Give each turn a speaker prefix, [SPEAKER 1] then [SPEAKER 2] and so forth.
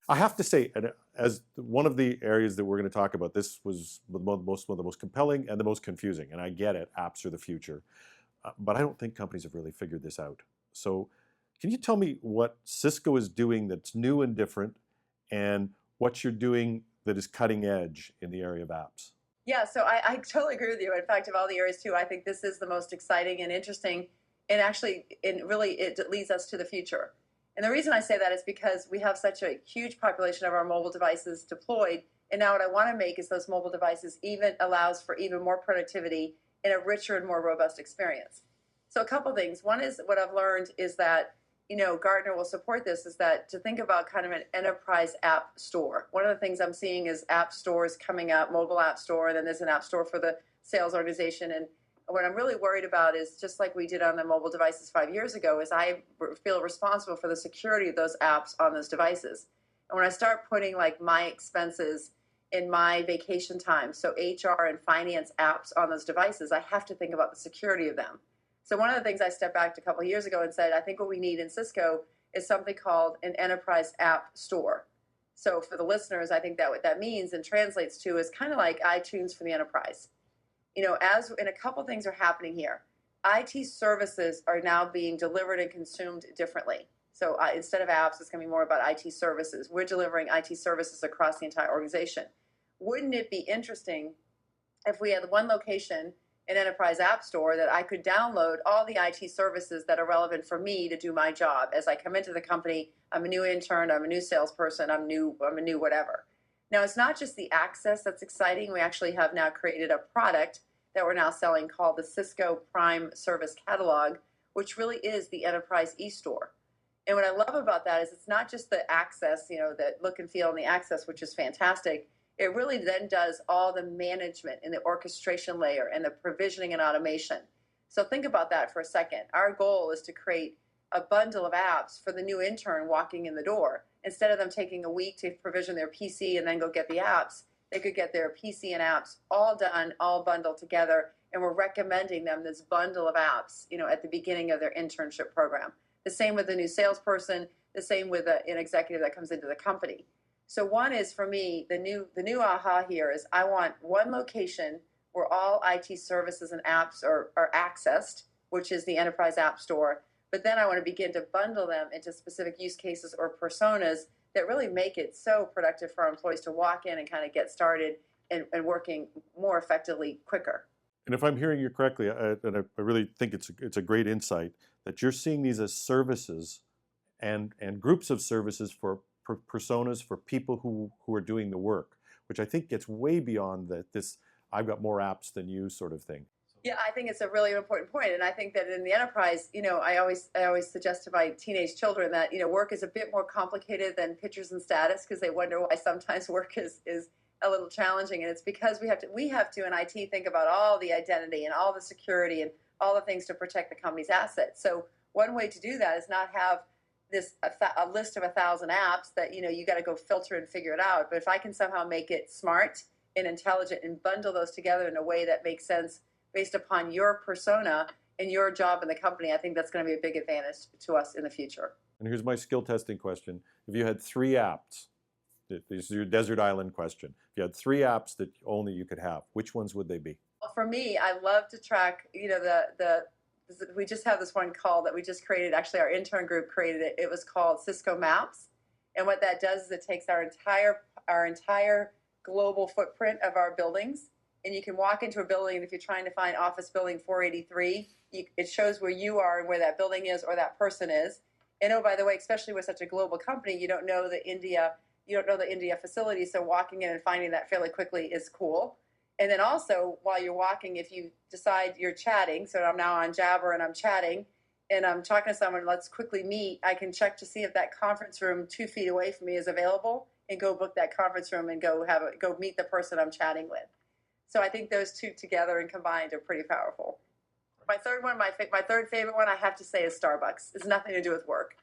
[SPEAKER 1] I have to say, as one of the areas that we're going to talk about, this was one of the most compelling and the most confusing. And I get it, apps are the future. But I don't think companies have really figured this out. So can you tell me what Cisco is doing that's new and different, and what you're doing that is cutting edge in the area of apps?
[SPEAKER 2] Yeah, so I totally agree with you. In fact, of all the areas too, I think this is the most exciting and interesting, and actually, really, it leads us to the future. And the reason I say that is because we have such a huge population of our mobile devices deployed, and now what I want to make is those mobile devices even allows for even more productivity and a richer and more robust experience. So a couple things. One is what I've learned is that Gartner will support this, is that to think about kind of an enterprise app store. One of the things I'm seeing is app stores coming up, mobile app store, and then there's an app store for the sales organization. And what I'm really worried about is, just like we did on the mobile devices 5 years ago, is I feel responsible for the security of those apps on those devices. And when I start putting like my expenses in my vacation time, so HR and finance apps on those devices, I have to think about the security of them. So one of the things I stepped back a couple of years ago and said, I think what we need in Cisco is something called an enterprise app store. So for the listeners, I think that what that means and translates to is kind of like iTunes for the enterprise. As and a couple things are happening here. IT services are now being delivered and consumed differently. So instead of apps, it's going to be more about IT services. We're delivering IT services across the entire organization. Wouldn't it be interesting if we had one location, an enterprise app store, that I could download all the IT services that are relevant for me to do my job? As I come into the company, I'm a new intern, I'm a new salesperson, I'm a new whatever. Now, it's not just the access that's exciting. We actually have now created a product that we're now selling called the Cisco Prime Service Catalog, which really is the enterprise e-store. And what I love about that is it's not just the access, the look and feel and the access, which is fantastic. It really then does all the management and the orchestration layer and the provisioning and automation. So think about that for a second. Our goal is to create a bundle of apps for the new intern walking in the door. Instead of them taking a week to provision their PC and then go get the apps, they could get their PC and apps all done, all bundled together, and we're recommending them this bundle of apps, at the beginning of their internship program. The same with the new salesperson, the same with an executive that comes into the company. So one is, for me, the new aha here is I want one location where all IT services and apps are accessed, which is the Enterprise App Store. But then I want to begin to bundle them into specific use cases or personas that really make it so productive for our employees to walk in and kind of get started and working more effectively quicker.
[SPEAKER 1] And if I'm hearing you correctly, and I really think it's a great insight, that you're seeing these as services and groups of services for personas, for people who are doing the work, which I think gets way beyond this I've got more apps than you sort of thing.
[SPEAKER 2] Yeah, I think it's a really important point, and I think that in the enterprise, I always suggest to my teenage children that work is a bit more complicated than pictures and status, because they wonder why sometimes work is a little challenging, and it's because we have to in IT think about all the identity and all the security and all the things to protect the company's assets. So one way to do that is not have a list of 1,000 apps that you got to go filter and figure it out. But if I can somehow make it smart and intelligent and bundle those together in a way that makes sense based upon your persona and your job in the company, I think that's going to be a big advantage to us in the future.
[SPEAKER 1] And here's my skill testing question. If you had 3 apps, this is your desert island question. If you had 3 apps that only you could have, which ones would they be?
[SPEAKER 2] Well, for me, I love to track, we just have this one call that we just created. Actually, our intern group created it. It was called Cisco Maps. And what that does is it takes our entire global footprint of our buildings. And you can walk into a building, and if you're trying to find office building 483, it shows where you are and where that building is or that person is. And oh, by the way, especially with such a global company, you don't know the India facility, so walking in and finding that fairly quickly is cool. And then also, while you're walking, if you decide you're chatting, so I'm now on Jabber and I'm chatting, and I'm talking to someone, let's quickly meet, I can check to see if that conference room 2 feet away from me is available and go book that conference room and go meet the person I'm chatting with. So I think those two together and combined are pretty powerful. My third favorite one, I have to say, is Starbucks. It's nothing to do with work.